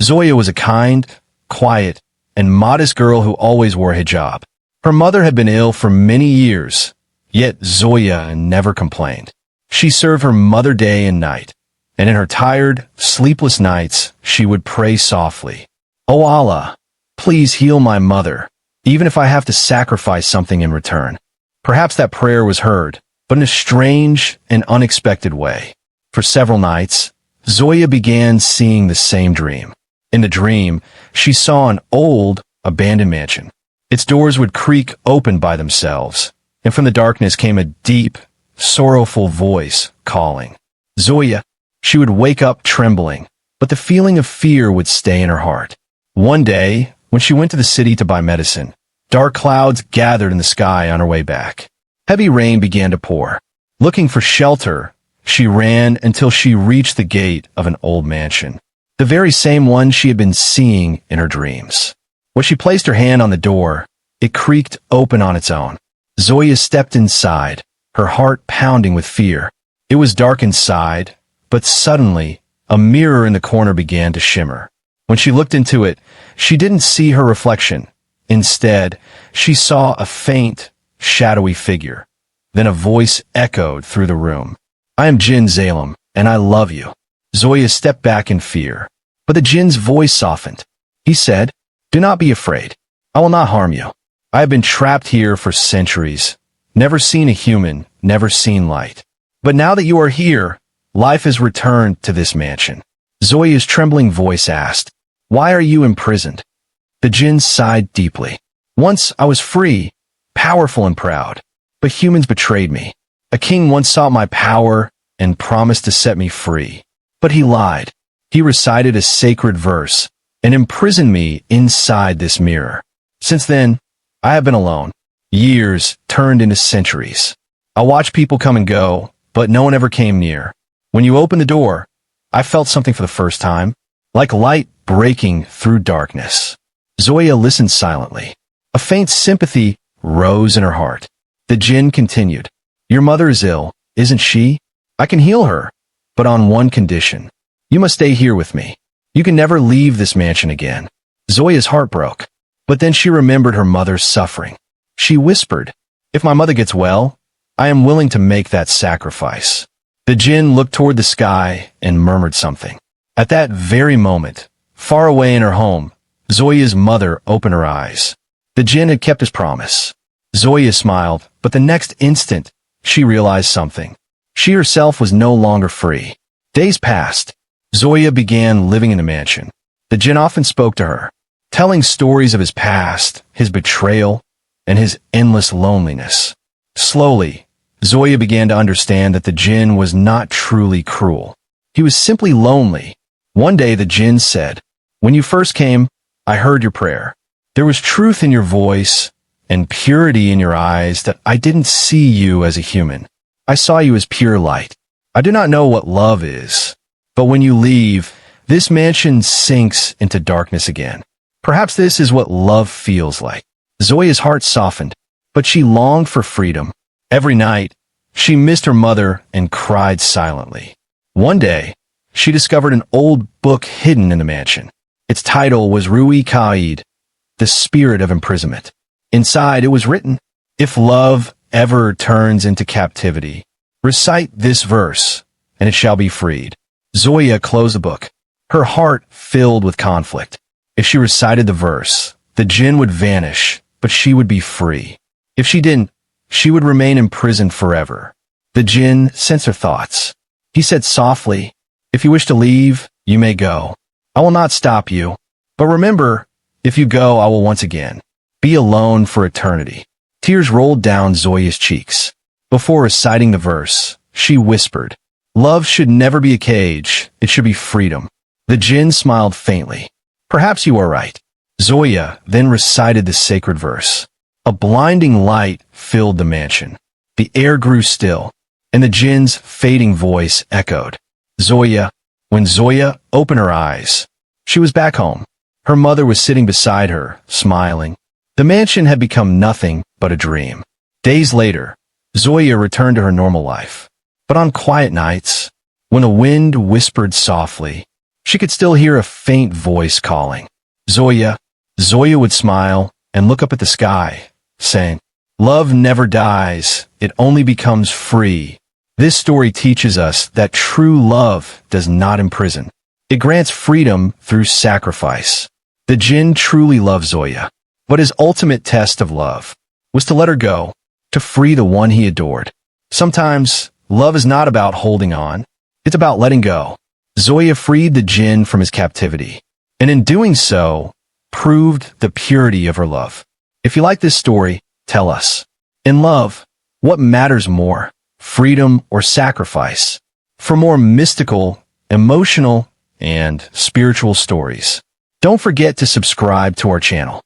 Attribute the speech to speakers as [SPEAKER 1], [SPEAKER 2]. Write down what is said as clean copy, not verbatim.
[SPEAKER 1] Zoya was a kind, quiet, and modest girl who always wore a hijab. Her mother had been ill for many years, yet Zoya never complained. She served her mother day and night, and in her tired, sleepless nights, she would pray softly, "O Allah, please heal my mother, even if I have to sacrifice something in return." Perhaps that prayer was heard, but in a strange and unexpected way. For several nights, Zoya began seeing the same dream. In the dream, she saw an old, abandoned mansion. Its doors would creak open by themselves, and from the darkness came a deep, sorrowful voice calling. Zoya. She would wake up trembling, but the feeling of fear would stay in her heart. One day, when she went to the city to buy medicine, dark clouds gathered in the sky on her way back. Heavy rain began to pour. Looking for shelter, she ran until she reached the gate of an old mansion, the very same one she had been seeing in her dreams. When she placed her hand on the door, it creaked open on its own. Zoya stepped inside, her heart pounding with fear. It was dark inside, but suddenly, a mirror in the corner began to shimmer. When she looked into it, she didn't see her reflection. Instead, she saw a faint, shadowy figure. Then a voice echoed through the room. "I am Jinn Zalem, and I love you." Zoya stepped back in fear, but the Jinn's voice softened. He said, "Do not be afraid. I will not harm you. I have been trapped here for centuries, never seen a human, never seen light. But now that you are here, life has returned to this mansion." Zoya's trembling voice asked, "Why are you imprisoned?" The Jinn sighed deeply. "Once I was free, powerful and proud, but humans betrayed me. A king once sought my power and promised to set me free. But he lied. He recited a sacred verse and imprisoned me inside this mirror. Since then, I have been alone. Years turned into centuries. I watched people come and go, but no one ever came near. When you opened the door, I felt something for the first time, like light breaking through darkness." Zoya listened silently. A faint sympathy rose in her heart. The Jinn continued, "Your mother is ill, isn't she? I can heal her, but on one condition. You must stay here with me. You can never leave this mansion again." Zoya's heart broke, but then she remembered her mother's suffering. She whispered, "If my mother gets well, I am willing to make that sacrifice." The Jinn looked toward the sky and murmured something. At that very moment, far away in her home, Zoya's mother opened her eyes. The Jinn had kept his promise. Zoya smiled, but the next instant, she realized something. She herself was no longer free. Days passed. Zoya began living in the mansion. The Jinn often spoke to her, telling stories of his past, his betrayal, and his endless loneliness. Slowly, Zoya began to understand that the Jinn was not truly cruel. He was simply lonely. One day the Jinn said, "When you first came, I heard your prayer. There was truth in your voice and purity in your eyes that I didn't see you as a human. I saw you as pure light. I do not know what love is, but when you leave, this mansion sinks into darkness again. Perhaps this is what love feels like." Zoya's heart softened, but she longed for freedom. Every night, she missed her mother and cried silently. One day, she discovered an old book hidden in the mansion. Its title was Ruhi Qaid, the spirit of imprisonment. Inside it was written, "If love ever turns into captivity, recite this verse, and it shall be freed." Zoya closed the book, her heart filled with conflict. If she recited the verse, the Jinn would vanish, but she would be free. If she didn't, she would remain imprisoned forever. The Jinn sensed her thoughts. He said softly, "If you wish to leave, you may go. I will not stop you. But remember, if you go, I will once again be alone for eternity." Tears rolled down Zoya's cheeks. Before reciting the verse, she whispered, "Love should never be a cage. It should be freedom." The Jinn smiled faintly. "Perhaps you are right." Zoya then recited the sacred verse. A blinding light filled the mansion. The air grew still, and the Jinn's fading voice echoed. "Zoya." When Zoya opened her eyes, she was back home. Her mother was sitting beside her, smiling. The mansion had become nothing but a dream. Days later, Zoya returned to her normal life. But on quiet nights, when a wind whispered softly, She could still hear a faint voice calling, Zoya. Zoya would smile and look up at the sky, saying, "Love never dies, it only becomes free." This story teaches us that true love does not imprison. It grants freedom through sacrifice. The Jinn truly loved Zoya, but his ultimate test of love was to let her go, to free the one he adored. Sometimes, love is not about holding on, it's about letting go. Zoya freed the Jinn from his captivity, and in doing so, proved the purity of her love. If you like this story, tell us. In love, what matters more, freedom or sacrifice? For more mystical, emotional, and spiritual stories, don't forget to subscribe to our channel.